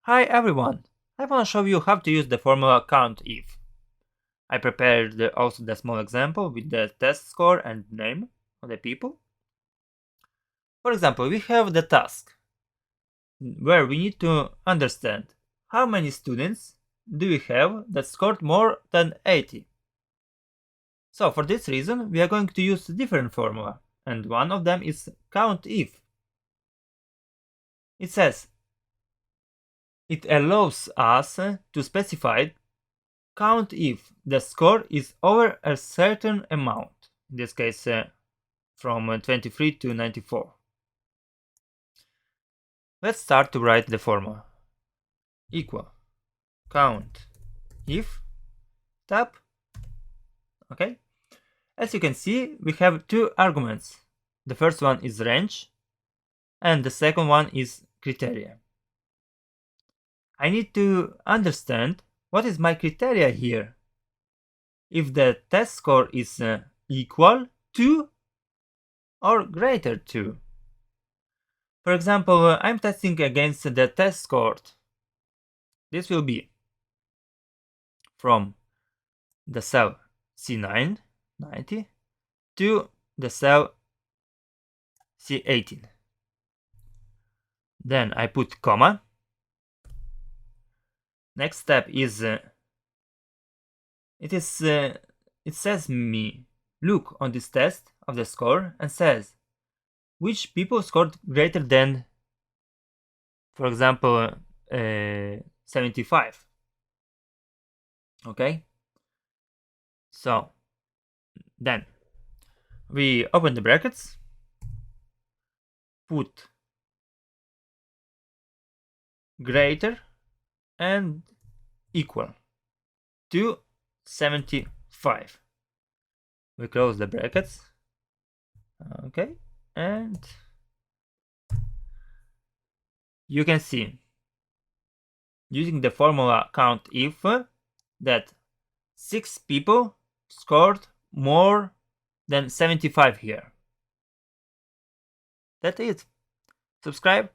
Hi everyone! I want to show you how to use the formula CountIF. I prepared also the small example with the test score and name of the people. For example, we have the task where we need to understand how many students do we have that scored more than 80. So for this reason, we are going to use a different formula, and one of them is CountIF. It says it allows us to specify count if the score is over a certain amount, in this case from 23 to 94. Let's start to write the formula. Equal count if tab. Okay. As you can see, we have two arguments. The first one is range and the second one is criteria. I need to understand what is my criteria here. If the test score is equal to or greater to. For example, I'm testing against the test score. This will be from the cell C9, 90, to the cell C18. Then I put comma. Next step is it says me look on this test of the score and says which people scored greater than, for example, 75. Okay, so then we open the brackets, put greater and equal to 75. We close the brackets. Okay, and you can see using the formula CountIF that 6 people scored more than 75 here. That's it. Subscribe